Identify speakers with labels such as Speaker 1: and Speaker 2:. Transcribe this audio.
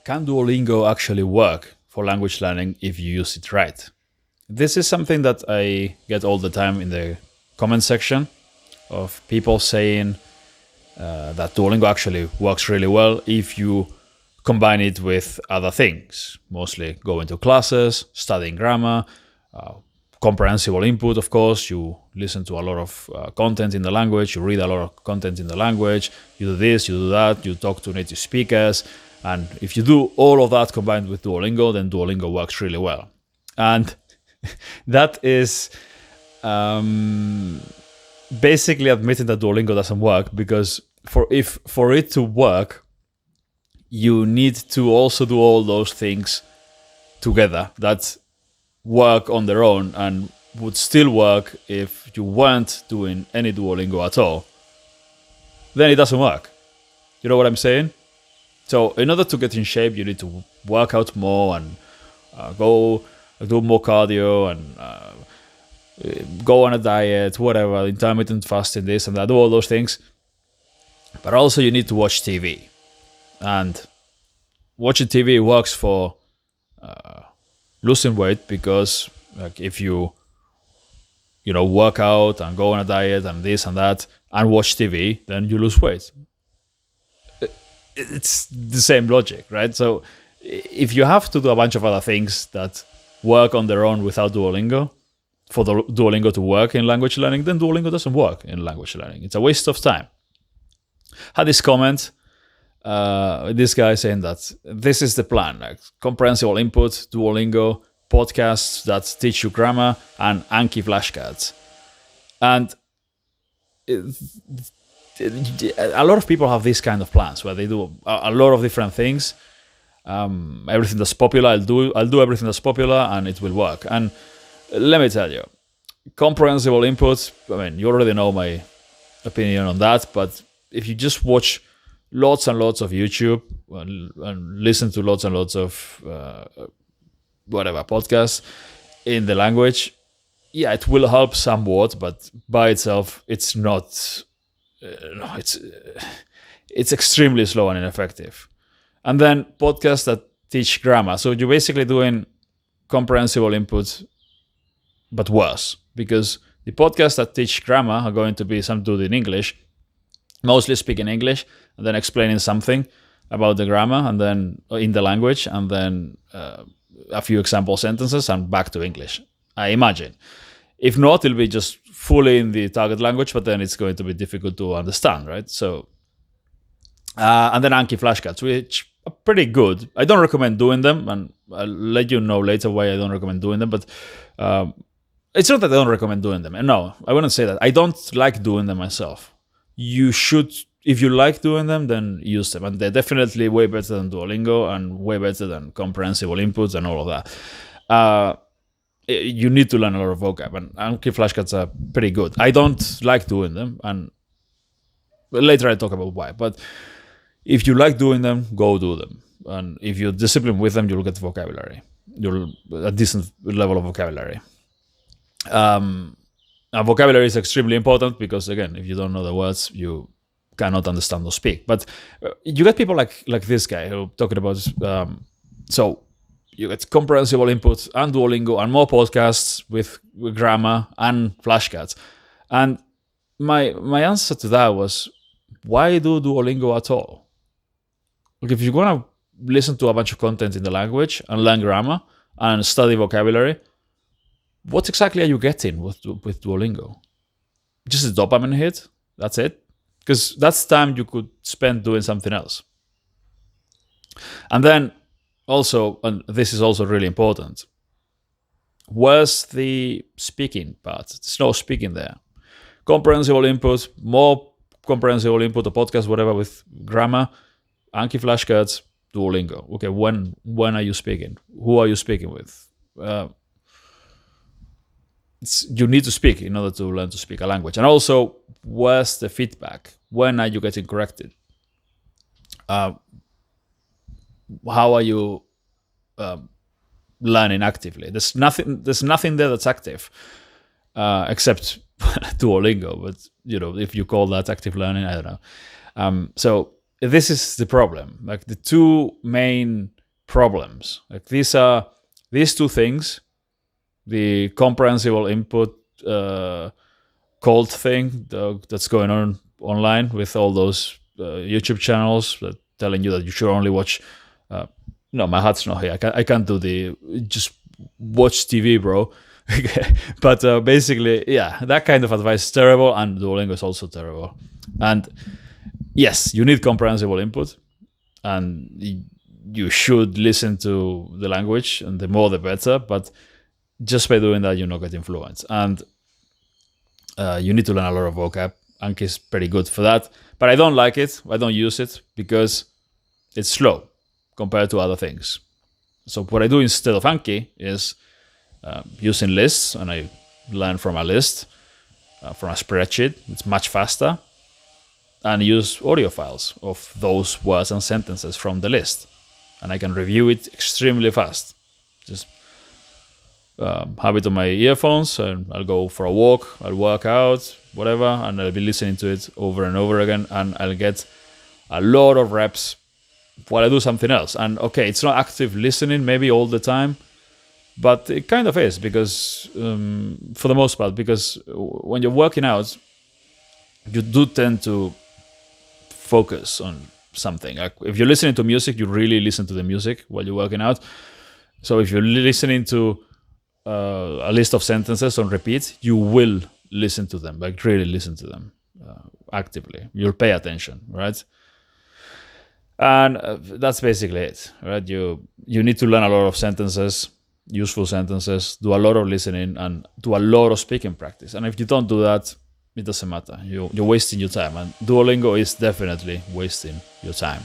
Speaker 1: can Duolingo actually work for language learning if you use it right? This is something that I get all the time in the comment section of people saying that Duolingo actually works really well if you combine it with other things, mostly going to classes, studying grammar, comprehensible input, of course. You listen to a lot of content in the language, you read a lot of content in the language, you do this, you do that, you talk to native speakers. And if you do all of that combined with Duolingo, then Duolingo works really well. And that is basically admitting that Duolingo doesn't work, because for it to work, you need to also do all those things together that work on their own and would still work if you weren't doing any Duolingo at all. Then it doesn't work. You know what I'm saying? So in order to get in shape, you need to work out more and go do more cardio and go on a diet, whatever, intermittent fasting, this and that, do all those things. But also you need to watch TV. And watching TV works for losing weight, because like if you work out and go on a diet and this and that and watch TV, then you lose weight. It's the same logic, right? So if you have to do a bunch of other things that work on their own without Duolingo, for the Duolingo to work in language learning, then Duolingo doesn't work in language learning. It's a waste of time. Had this comment, this guy saying that this is the plan, like comprehensible input, Duolingo, podcasts that teach you grammar, and Anki flashcards. And a lot of people have these kind of plans where they do a lot of different things. Everything that's popular, I'll do everything that's popular and it will work. And let me tell you, comprehensible input, I mean, you already know my opinion on that, but if you just watch lots and lots of YouTube and listen to lots and lots of podcasts in the language, yeah, it will help somewhat, but by itself, it's not. It's extremely slow and ineffective. And then podcasts that teach grammar. So you're basically doing comprehensible input, but worse, because the podcasts that teach grammar are going to be some dude in English, mostly speaking English, and then explaining something about the grammar and then in the language, and then a few example sentences and back to English, I imagine. If not, it'll be just fully in the target language, but then it's going to be difficult to understand, right? So, and then Anki flashcards, which are pretty good. I don't recommend doing them, and I'll let you know later why I don't recommend doing them, but it's not that I don't recommend doing them. And no, I wouldn't say that. I don't like doing them myself. You should, if you like doing them, then use them. And they're definitely way better than Duolingo and way better than comprehensible inputs and all of that. You need to learn a lot of vocab, and Anki flashcards are pretty good. I don't like doing them, and later I talk about why. But if you like doing them, go do them. And if you're disciplined with them, you'll get vocabulary. You'll a decent level of vocabulary. And vocabulary is extremely important because, again, if you don't know the words, you cannot understand or speak. But you get people like this guy who talking about so you get comprehensible input and Duolingo and more podcasts with grammar and flashcards. And my answer to that was, why do Duolingo at all? Like, if you're going to listen to a bunch of content in the language and learn grammar and study vocabulary, what exactly are you getting with Duolingo? Just a dopamine hit? That's it? Because that's time you could spend doing something else. And then also, and this is also really important, where's the speaking part? There's no speaking there. Comprehensible input, more comprehensible input, a podcast, whatever, with grammar, Anki flashcards, Duolingo. Okay, when are you speaking? Who are you speaking with? You need to speak in order to learn to speak a language. And also, where's the feedback? When are you getting corrected? How are you learning actively? There's nothing there that's active, except Duolingo. But if you call that active learning, I don't know. So this is the problem. Like, the two main problems. Like these two things, the comprehensible input cult thing that's going on online with all those YouTube channels that telling you that you should only watch. No, my heart's not here. I can't do the just watch TV, bro. But basically, yeah, that kind of advice is terrible, and Duolingo is also terrible. And yes, you need comprehensible input, and you should listen to the language, and the more the better. But just by doing that, you're not getting fluent. And you need to learn a lot of vocab. Anki is pretty good for that. But I don't like it. I don't use it because it's slow compared to other things. So what I do instead of Anki is using lists, and I learn from a list, from a spreadsheet. It's much faster. And use audio files of those words and sentences from the list. And I can review it extremely fast. Just have it on my earphones, and I'll go for a walk, I'll work out, whatever, and I'll be listening to it over and over again, and I'll get a lot of reps while I do something else. And okay, it's not active listening maybe all the time, but it kind of is, because for the most part, because when you're working out, you do tend to focus on something. Like if you're listening to music, you really listen to the music while you're working out. So if you're listening to a list of sentences on repeat, you will listen to them, like really listen to them actively. You'll pay attention, right? And that's basically it, right? You need to learn a lot of sentences, useful sentences, do a lot of listening, and do a lot of speaking practice. And if you don't do that, it doesn't matter. You're wasting your time, and Duolingo is definitely wasting your time.